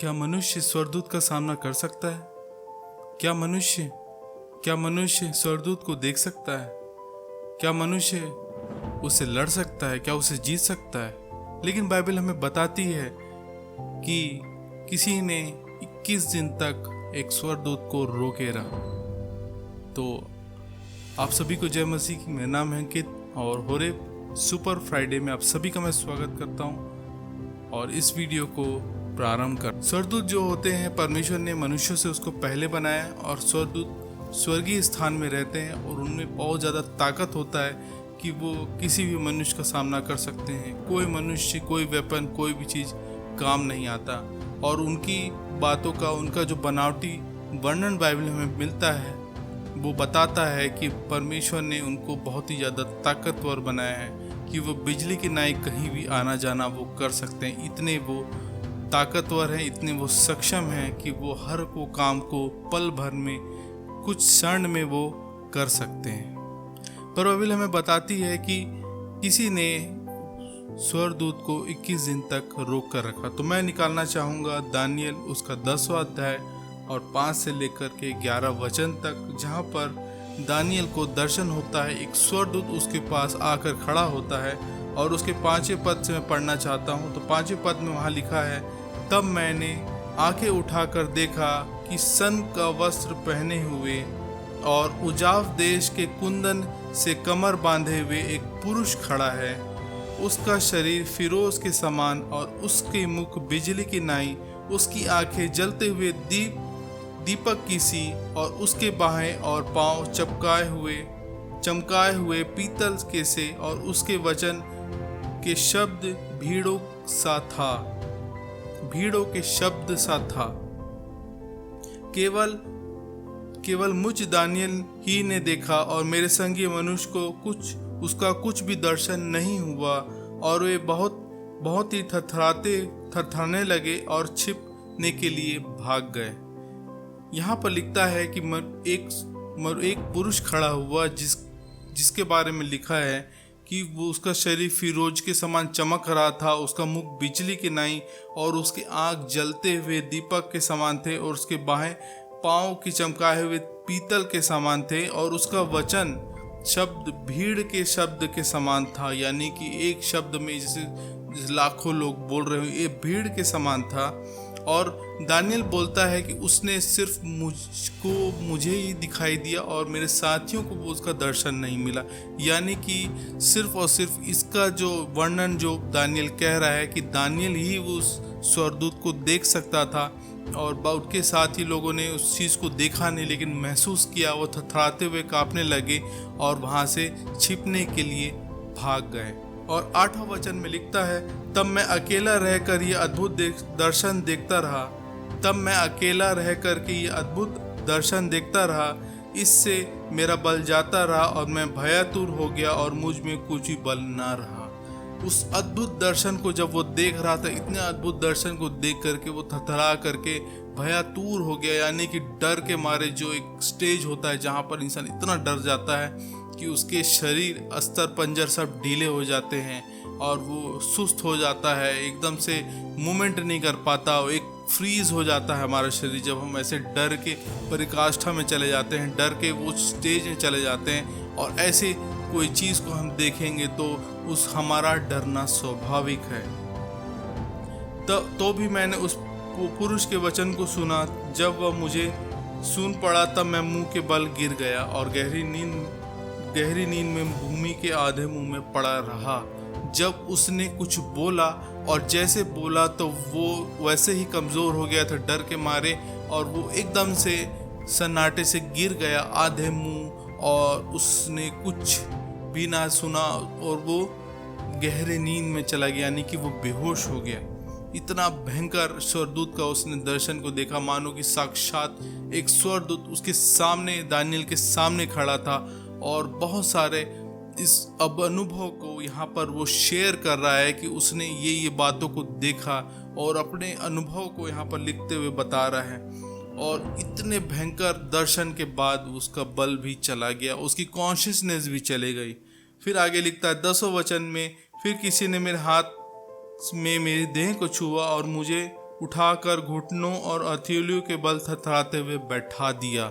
क्या मनुष्य स्वर्गदूत का सामना कर सकता है? क्या मनुष्य स्वर्गदूत को देख सकता है? क्या मनुष्य उससे लड़ सकता है? क्या उसे जीत सकता है? लेकिन बाइबल हमें बताती है कि किसी ने 21 दिन तक एक स्वर्गदूत को रोके रहा। तो आप सभी को जय मसीह की। मेरा नाम है अंकित और होरेब सुपर फ्राइडे में आप सभी का मैं स्वागत करता हूं और इस वीडियो को प्रारंभ कर। स्वर्गदूत जो होते हैं, परमेश्वर ने मनुष्यों से उसको पहले बनाया और स्वर्गदूत स्वर्गीय स्थान में रहते हैं और उनमें बहुत ज़्यादा ताकत होता है कि वो किसी भी मनुष्य का सामना कर सकते हैं। कोई मनुष्य, कोई वेपन, कोई भी चीज़ काम नहीं आता। और उनकी बातों का, उनका जो बनावटी वर्णन बाइबल में मिलता है वो बताता है कि परमेश्वर ने उनको बहुत ही ज़्यादा ताकतवर बनाया है कि वो बिजली की नाई कहीं भी आना जाना वो कर सकते हैं। इतने वो ताकतवर हैं, इतने वो सक्षम हैं कि वो हर को काम को पल भर में, कुछ क्षण में वो कर सकते हैं। पर बाइबल हमें बताती है कि किसी ने स्वर्गदूत को 21 दिन तक रोक कर रखा। तो मैं निकालना चाहूँगा दानियल उसका 10वां अध्याय और 5 से लेकर के 11 वचन तक, जहाँ पर दानियल को दर्शन होता है। एक स्वर्गदूत उसके पास आकर खड़ा होता है और उसके 5वें पद से मैं पढ़ना चाहता हूँ। तो 5वें पद में वहाँ लिखा है, तब मैंने आंखें उठाकर देखा कि सन का वस्त्र पहने हुए और उजाव देश के कुंदन से कमर बांधे हुए एक पुरुष खड़ा है। उसका शरीर फिरोज के समान और उसके मुख बिजली की नाई, उसकी आंखें जलते हुए दीपक की सी और उसके बाहें और पांव चमकाए हुए पीतल के से और उसके वचन के शब्द भीड़ों के शब्द सा था। केवल मुझ दानियल ही ने देखा और मेरे संगी मनुष्य को उसका कुछ भी दर्शन नहीं हुआ और वे बहुत ही थरथराने लगे और छिपने के लिए भाग गए। यहाँ पर लिखता है कि एक पुरुष खड़ा हुआ जिसके बारे में लिखा है कि वो, उसका शरीर फिरोज के समान चमक रहा था, उसका मुख बिजली की नाई और उसके आँख जलते हुए दीपक के समान थे और उसके बाहें पाँव की चमकाए हुए पीतल के समान थे और उसका वचन शब्द भीड़ के शब्द के समान था। यानी कि एक शब्द में जैसे लाखों लोग बोल रहे हो, ये भीड़ के समान था। और दानियल बोलता है कि उसने सिर्फ मुझे ही दिखाई दिया और मेरे साथियों को उसका दर्शन नहीं मिला। यानी कि सिर्फ और सिर्फ इसका जो वर्णन जो दानियल कह रहा है कि दानियल ही उस स्वर्गदूत को देख सकता था और उनके साथ ही लोगों ने उस चीज़ को देखा नहीं, लेकिन महसूस किया। वो थरथराते हुए कांपने लगे और वहाँ से छिपने के लिए भाग गए। और 8वां वचन में लिखता है, तब मैं अकेला रहकर ये अद्भुत दर्शन देखता रहा। इससे मेरा बल जाता रहा और मैं भयातुर हो गया और मुझ में कुछ भी बल ना रहा। उस अद्भुत दर्शन को जब वो देख रहा था, इतने अद्भुत दर्शन को देख करके वो थरथरा करके भयातुर हो गया। यानी कि डर के मारे, जो एक स्टेज होता है जहाँ पर इंसान इतना डर जाता है कि उसके शरीर, अस्तर पंजर सब ढीले हो जाते हैं और वो सुस्त हो जाता है, एकदम से मूवमेंट नहीं कर पाता, एक फ्रीज हो जाता है हमारा शरीर जब हम ऐसे डर के परिकाष्ठा में चले जाते हैं, डर के वो स्टेज में चले जाते हैं और ऐसे कोई चीज़ को हम देखेंगे तो उस हमारा डरना स्वाभाविक है। तो भी मैंने उस पुरुष के वचन को सुना। जब वह मुझे सुन पड़ा तब मैं मुंह के बल गिर गया और गहरी नींद में भूमि के आधे मुंह में पड़ा रहा। जब उसने कुछ बोला और जैसे बोला तो वो वैसे ही कमज़ोर हो गया था डर के मारे और वो एकदम से सन्नाटे से गिर गया आधे मुंह और उसने कुछ भी ना सुना और वो गहरे नींद में चला गया, यानी कि वो बेहोश हो गया। इतना भयंकर स्वर्गदूत का उसने दर्शन को देखा, मानो कि साक्षात एक स्वर्गदूत उसके सामने, दानियल के सामने खड़ा था। और बहुत सारे इस अनुभव को यहाँ पर वो शेयर कर रहा है कि उसने ये बातों को देखा और अपने अनुभव को यहाँ पर लिखते हुए बता रहा है। और इतने भयंकर दर्शन के बाद उसका बल भी चला गया, उसकी कॉन्शियसनेस भी चली गई। फिर आगे लिखता है 10वें वचन में, फिर किसी ने मेरे हाथ में मेरी देह को छुआ और मुझे उठाकर घुटनों और हथेलियों के बल थरथराते हुए बैठा दिया।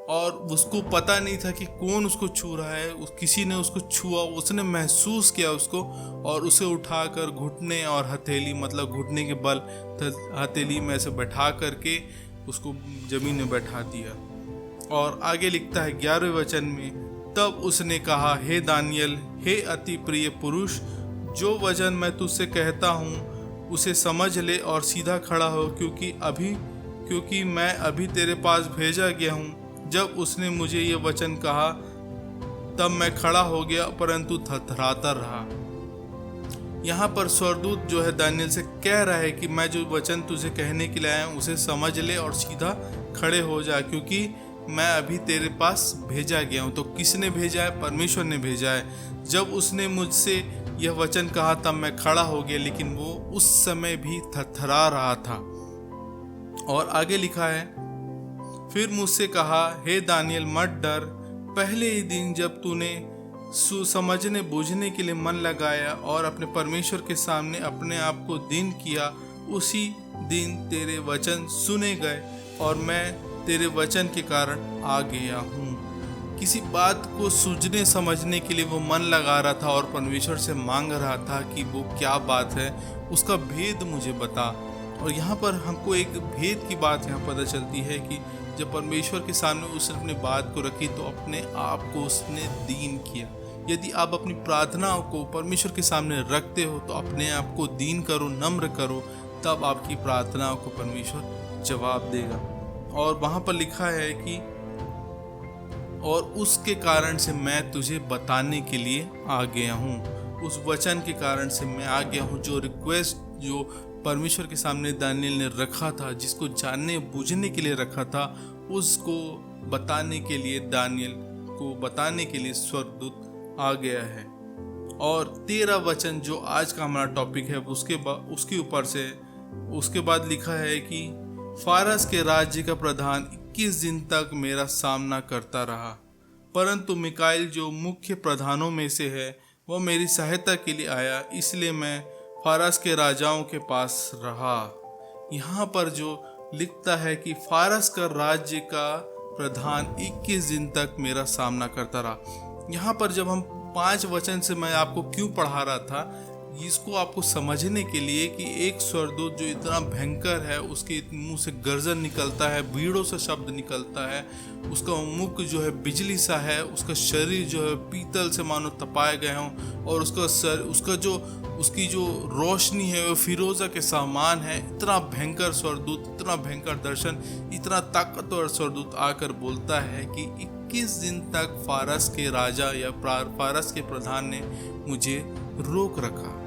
और उसको पता नहीं था कि कौन उसको छू रहा है। किसी ने उसको छुआ, उसने महसूस किया उसको, और उसे उठाकर घुटने और हथेली, मतलब घुटने के बल हथेली में ऐसे बैठा करके उसको जमीन में बैठा दिया। और आगे लिखता है 11वें वचन में, तब उसने कहा, हे दानियल, हे अति प्रिय पुरुष, जो वचन मैं तुझसे कहता हूँ उसे समझ ले और सीधा खड़ा हो, क्योंकि मैं अभी तेरे पास भेजा गया हूँ। जब उसने मुझे ये वचन कहा तब मैं खड़ा हो गया, परंतु थरथराता रहा। यहाँ पर स्वर्गदूत जो है दानियल से कह रहा है कि मैं जो वचन तुझे कहने के लिए आया हूँ उसे समझ ले और सीधा खड़े हो जा, क्योंकि मैं अभी तेरे पास भेजा गया हूँ। तो किसने भेजा है? परमेश्वर ने भेजा है। जब उसने मुझसे यह वचन कहा तब मैं खड़ा हो गया, लेकिन वो उस समय भी थरथरा रहा था। और आगे लिखा है, फिर मुझसे कहा, हे दानियल, मत डर। पहले ही दिन जब तूने समझने बूझने के लिए मन लगाया और अपने परमेश्वर के सामने अपने आप को दीन किया, उसी दिन तेरे वचन सुने गए और मैं तेरे वचन के कारण आ गया हूँ। किसी बात को सूझने समझने के लिए वो मन लगा रहा था और परमेश्वर से मांग रहा था कि वो क्या बात है, उसका भेद मुझे बता। और यहाँ पर हमको एक भेद की बात यहाँ पता चलती है कि जब परमेश्वर के सामने उसने अपनी बात को रखी तो अपने आप को उसने दीन किया। यदि आप अपनी प्रार्थनाओं को परमेश्वर के सामने रखते हो तो अपने आप को दीन करो, नम्र करो, तब आपकी प्रार्थनाओं को परमेश्वर जवाब देगा। और वहाँ पर लिखा है कि और उसके कारण से मैं तुझे बताने के लिए आ गया हूँ। उस वचन के कारण से मैं आ गया हूँ। जो रिक्वेस्ट जो परमेश्वर के सामने दानियल ने रखा था, जिसको जानने बूझने के लिए रखा था, उसको बताने के लिए, दानियल को बताने के लिए स्वर्गदूत आ गया है। और 13 वचन जो आज का हमारा टॉपिक है उसके ऊपर से उसके बाद लिखा है कि फारस के राज्य का प्रधान 21 दिन तक मेरा सामना करता रहा, परंतु मिकाइल जो मुख्य प्रधानों में से है वह मेरी सहायता के लिए आया, इसलिए मैं फारस के राजाओं के पास रहा। यहाँ पर जो लिखता है कि फारस का राज्य का प्रधान 21 दिन तक मेरा सामना करता रहा। यहाँ पर जब हम 5 वचन से मैं आपको क्यों पढ़ा रहा था, इसको आपको समझने के लिए कि एक स्वर्गदूत जो इतना भयंकर है, उसके मुंह से गर्जन निकलता है, भीड़ों से शब्द निकलता है, उसका मुख जो है बिजली सा है, उसका शरीर जो है पीतल से मानो तपाए गए हों, और उसकी जो रोशनी है वो फिरोजा के समान है। इतना भयंकर स्वर्गदूत, इतना भयंकर दर्शन, इतना ताकतवर स्वर्गदूत आकर बोलता है कि 21 दिन तक फारस के राजा या फारस के प्रधान ने मुझे रोक रखा।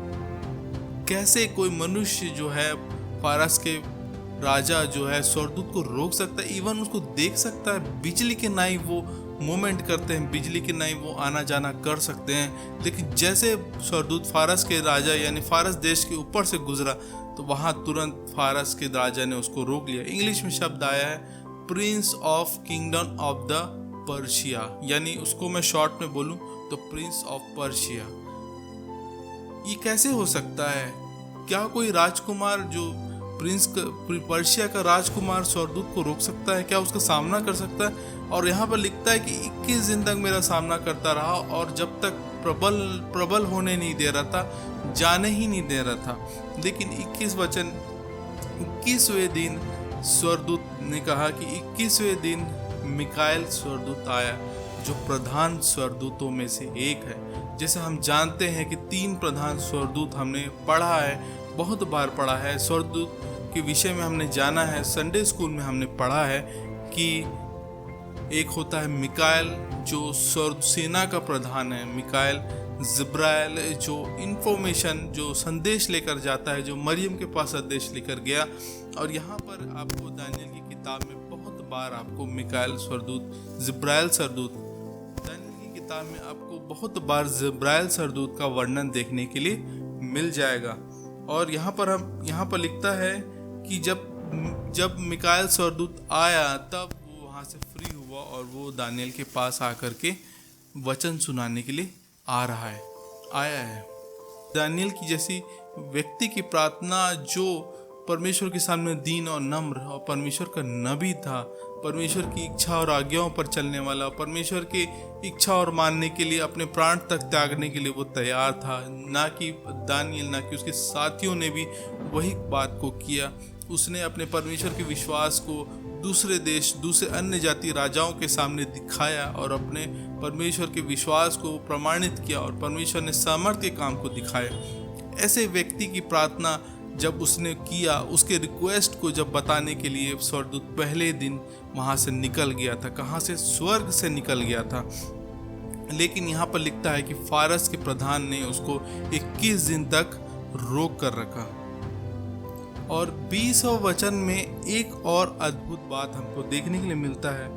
कैसे कोई मनुष्य जो है फारस के राजा जो है स्वर्गदूत को रोक सकता है, इवन उसको देख सकता है। बिजली के नाई वो मूवमेंट करते हैं, बिजली के नाई वो आना जाना कर सकते हैं, लेकिन जैसे स्वर्गदूत फारस के राजा यानी फारस देश के ऊपर से गुजरा तो वहाँ तुरंत फारस के राजा ने उसको रोक लिया। इंग्लिश में शब्द आया है Prince of kingdom of the Persia, यानी उसको मैं शॉर्ट में बोलूँ तो प्रिंस ऑफ पर्शिया। ये कैसे हो सकता है? क्या कोई राजकुमार जो पर्शिया का राजकुमार स्वर्गदूत को रोक सकता है? क्या उसका सामना कर सकता है? और यहाँ पर लिखता है कि 21 दिन तक मेरा सामना करता रहा, और जब तक प्रबल होने नहीं दे रहा था, जाने ही नहीं दे रहा था। लेकिन 21वें दिन स्वर्गदूत ने कहा कि 21वें दिन मिकाएल स्वर्गदूत आया, जो प्रधान स्वर्गदूतों में से एक है। जैसे हम जानते हैं कि 3 प्रधान स्वर्गदूत हमने पढ़ा है, बहुत बार पढ़ा है। स्वर्गदूत के विषय में हमने जाना है, संडे स्कूल में हमने पढ़ा है कि एक होता है मिकाएल जो स्वर्ग सेना का प्रधान है, मिकाएल। जिब्राइल जो इंफॉर्मेशन, जो संदेश लेकर जाता है, जो मरियम के पास संदेश लेकर गया। और यहाँ पर आपको दानियल की किताब में बहुत बार आपको मिकाएल स्वर्गदूत, जिब्राइल स्वर्गदूत, दानियल की किताब में आपको बहुत बार जिब्राइल स्वर्गदूत का वर्णन देखने के लिए मिल जाएगा। और यहाँ पर लिखता है कि जब मिकाएल स्वर्गदूत आया तब वो वहाँ से फ्री हुआ और वो दानियल के पास आकर के वचन सुनाने के लिए आया है। दानियल की जैसी व्यक्ति की प्रार्थना जो परमेश्वर के सामने दीन और नम्र और परमेश्वर का नबी था, परमेश्वर की इच्छा और आज्ञाओं पर चलने वाला, परमेश्वर की इच्छा और मानने के लिए अपने प्राण तक त्यागने के लिए वो तैयार था। ना कि दानियल, ना कि उसके साथियों ने भी वही बात को किया। उसने अपने परमेश्वर के विश्वास को दूसरे देश, दूसरे अन्य जाति राजाओं के सामने दिखाया और अपने परमेश्वर के विश्वास को प्रमाणित किया और परमेश्वर ने सामर्थ्य के काम को दिखाया। ऐसे व्यक्ति की प्रार्थना जब उसने किया, उसके रिक्वेस्ट को जब बताने के लिए स्वर्गदूत पहले दिन वहाँ से निकल गया था। कहाँ से? स्वर्ग से निकल गया था। लेकिन यहाँ पर लिखता है कि फारस के प्रधान ने उसको 21 दिन तक रोक कर रखा। और 20वें वचन में एक और अद्भुत बात हमको देखने के लिए मिलता है।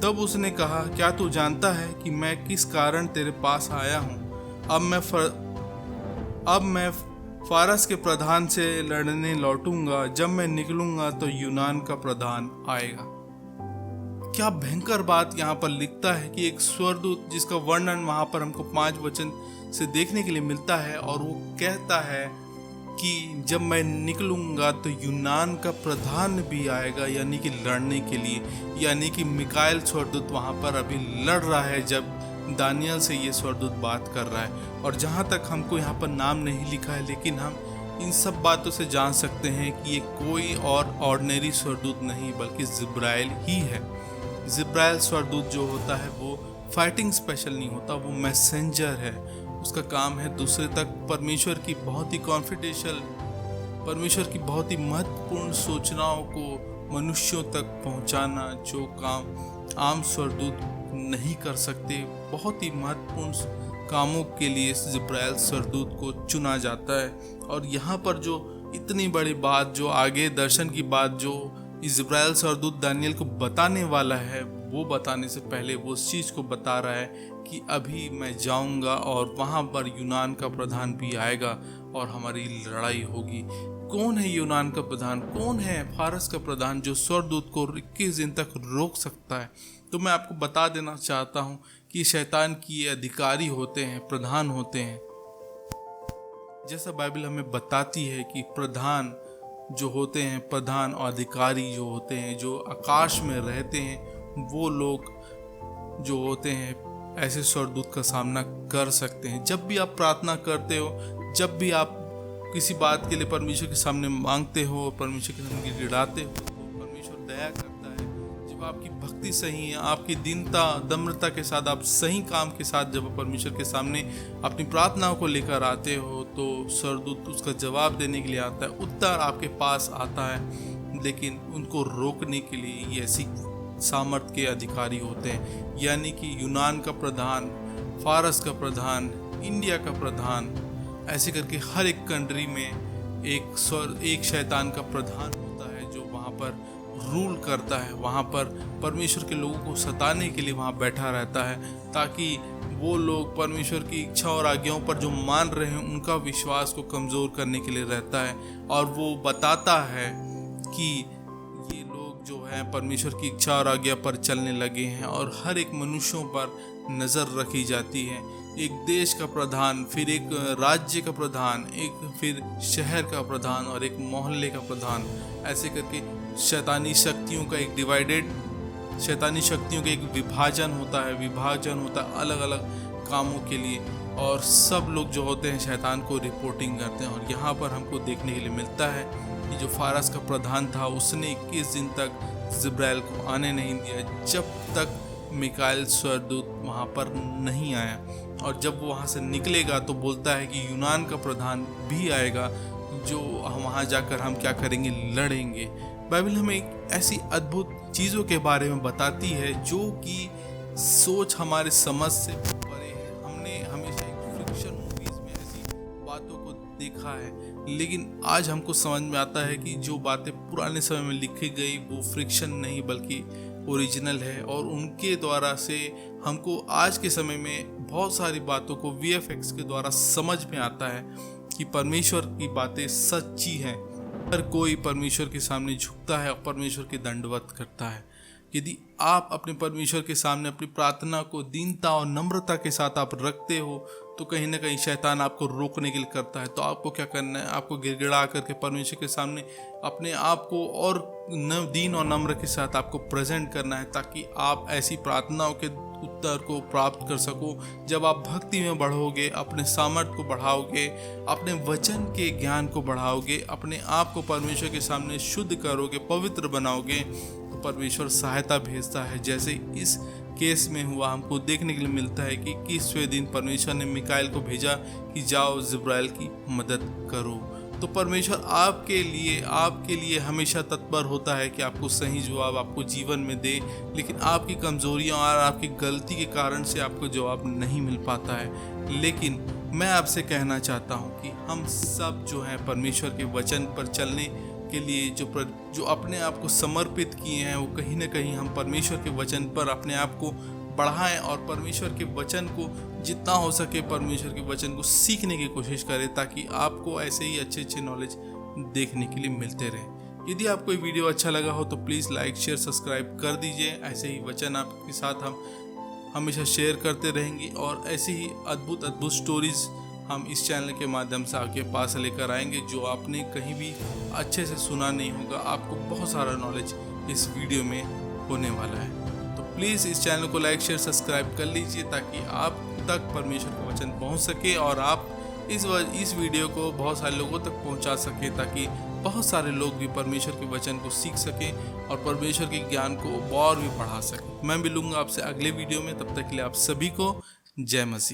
तब उसने कहा, क्या तू जानता है कि मैं किस कारण तेरे पास आया हूँ? अब मैं फारस के प्रधान से लड़ने लौटूंगा। जब मैं निकलूंगा तो यूनान का प्रधान आएगा। क्या भयंकर बात यहाँ पर लिखता है कि एक स्वर्गदूत, जिसका वर्णन वहाँ पर हमको 5 वचन से देखने के लिए मिलता है, और वो कहता है कि जब मैं निकलूंगा तो यूनान का प्रधान भी आएगा, यानी कि लड़ने के लिए। यानी कि मिकाएल स्वर्गदूत वहाँ पर अभी लड़ रहा है जब दानियल से ये स्वर्गदूत बात कर रहा है। और जहाँ तक हमको यहाँ पर नाम नहीं लिखा है, लेकिन हम इन सब बातों से जान सकते हैं कि ये कोई और ऑर्डिनरी स्वर्गदूत नहीं बल्कि जिब्राइल ही है। जिब्राइल स्वर्गदूत जो होता है वो फाइटिंग स्पेशल नहीं होता, वो मैसेंजर है। उसका काम है दूसरे तक परमेश्वर की बहुत ही कॉन्फिडेंशियल, परमेश्वर की बहुत ही महत्वपूर्ण सूचनाओं को मनुष्यों तक पहुंचाना, जो काम आम स्वर्गदूत नहीं कर सकते। बहुत ही महत्वपूर्ण कामों के लिए जिब्राइल स्वर्गदूत को चुना जाता है। और यहाँ पर जो इतनी बड़ी बात, जो आगे दर्शन की बात जो जिब्राइल स्वर्गदूत दानियल को बताने वाला है, वो बताने से पहले वो उस चीज़ को बता रहा है कि अभी मैं जाऊंगा और वहाँ पर यूनान का प्रधान भी आएगा और हमारी लड़ाई होगी। कौन है यूनान का प्रधान? कौन है फारस का प्रधान जो स्वर्गदूत को 21 दिन तक रोक सकता है? तो मैं आपको बता देना चाहता हूँ कि शैतान की ये अधिकारी होते हैं, प्रधान होते हैं। जैसा बाइबल हमें बताती है कि प्रधान जो होते हैं, प्रधान और अधिकारी जो होते हैं, जो आकाश में रहते हैं, वो लोग जो होते हैं ऐसे स्वर्गदूत का सामना कर सकते हैं। जब भी आप प्रार्थना करते हो, जब भी आप किसी बात के लिए परमेश्वर के सामने मांगते हो, परमेश्वर के सामने गिड़गिड़ाते हो, तो परमेश्वर दया करता है। जब आपकी भक्ति सही है, आपकी दीनता, दम्रता के साथ, आप सही काम के साथ जब परमेश्वर के सामने अपनी प्रार्थनाओं को लेकर आते हो, तो स्वर्गदूत उसका जवाब देने के लिए आता है, उत्तर आपके पास आता है। लेकिन उनको रोकने के लिए ये ऐसी सामर्थ्य के अधिकारी होते हैं। यानी कि यूनान का प्रधान, फारस का प्रधान, इंडिया का प्रधान, ऐसे करके हर एक कंट्री में एक शैतान का प्रधान होता है जो वहाँ पर रूल करता है, वहाँ पर परमेश्वर के लोगों को सताने के लिए वहाँ बैठा रहता है, ताकि वो लोग परमेश्वर की इच्छा और आज्ञाओं पर जो मान रहे हैं उनका विश्वास को कमज़ोर करने के लिए रहता है। और वो बताता है कि जो है परमेश्वर की इच्छा और आज्ञा पर चलने लगे हैं और हर एक मनुष्यों पर नज़र रखी जाती है। एक देश का प्रधान, फिर एक राज्य का प्रधान, एक फिर शहर का प्रधान और एक मोहल्ले का प्रधान, ऐसे करके शैतानी शक्तियों का एक शैतानी शक्तियों का एक विभाजन होता है अलग अलग कामों के लिए। और सब लोग जो होते हैं शैतान को रिपोर्टिंग करते हैं। और यहाँ पर हमको देखने के लिए मिलता है कि जो फारस का प्रधान था उसने 21 दिन तक जिब्राइल को आने नहीं दिया, जब तक मिकाएल स्वर्गदूत वहाँ पर नहीं आया। और जब वो वहाँ से निकलेगा तो बोलता है कि यूनान का प्रधान भी आएगा, जो हम वहाँ जाकर हम क्या करेंगे, लड़ेंगे। बाइबल हमें एक ऐसी अद्भुत चीज़ों के बारे में बताती है जो कि सोच हमारे समझ से परे है। हमने हमेशा एक फ्रिक्शन मूवीज में ऐसी बातों को देखा है, लेकिन आज हमको समझ में आता है कि जो बातें पुराने समय में लिखी गई वो फ्रिक्शन नहीं बल्कि ओरिजिनल है। और उनके द्वारा से हमको आज के समय में बहुत सारी बातों को VFX के द्वारा समझ में आता है कि परमेश्वर की बातें सच्ची हैं। हर कोई परमेश्वर के सामने झुकता है और परमेश्वर की दंडवत करता है। यदि आप अपने परमेश्वर के सामने अपनी प्रार्थना को दीनता और नम्रता के साथ आप रखते हो तो कहीं ना कहीं शैतान आपको रोकने के लिए करता है। तो आपको क्या करना है, आपको गिड़गिड़ा करके परमेश्वर के सामने अपने आप को और दीन और नम्र के साथ आपको प्रेजेंट करना है, ताकि आप ऐसी प्रार्थनाओं के उत्तर को प्राप्त कर सको। जब आप भक्ति में बढ़ोगे, अपने सामर्थ्य को बढ़ाओगे, अपने वचन के ज्ञान को बढ़ाओगे, अपने आप को परमेश्वर के सामने शुद्ध करोगे, पवित्र बनाओगे, तो परमेश्वर सहायता भेजता है। जैसे इस केस में हुआ, हमको देखने के लिए मिलता है कि 21वें दिन परमेश्वर ने मिकाएल को भेजा कि जाओ जिब्राइल की मदद करो। तो परमेश्वर आपके लिए हमेशा तत्पर होता है कि आपको सही जवाब आपको जीवन में दे, लेकिन आपकी कमजोरियों और आपकी गलती के कारण से आपको जवाब नहीं मिल पाता है। लेकिन मैं आपसे कहना चाहता हूँ कि हम सब जो हैं परमेश्वर के वचन पर चलने के लिए जो अपने आप को समर्पित किए हैं, वो कहीं ना कहीं हम परमेश्वर के वचन पर अपने आप को बढ़ाएं और परमेश्वर के वचन को जितना हो सके परमेश्वर के वचन को सीखने की कोशिश करें, ताकि आपको ऐसे ही अच्छे नॉलेज देखने के लिए मिलते रहे। यदि आपको ये वीडियो अच्छा लगा हो तो प्लीज़ लाइक शेयर सब्सक्राइब कर दीजिए। ऐसे ही वचन आपके साथ हम हमेशा शेयर करते रहेंगे और ऐसी ही अद्भुत स्टोरीज हम इस चैनल के माध्यम से आपके पास लेकर आएंगे, जो आपने कहीं भी अच्छे से सुना नहीं होगा। आपको बहुत सारा नॉलेज इस वीडियो में होने वाला है। तो प्लीज़ इस चैनल को लाइक शेयर सब्सक्राइब कर लीजिए, ताकि आप तक परमेश्वर का वचन पहुंच सके और आप इस वीडियो को बहुत सारे लोगों तक पहुंचा सके, ताकि बहुत सारे लोग भी परमेश्वर के वचन को सीख सकें और परमेश्वर के ज्ञान को और भी बढ़ा सकें। मैं मिलूंगा आपसे अगले वीडियो में, तब तक के लिए आप सभी को जय मसीह।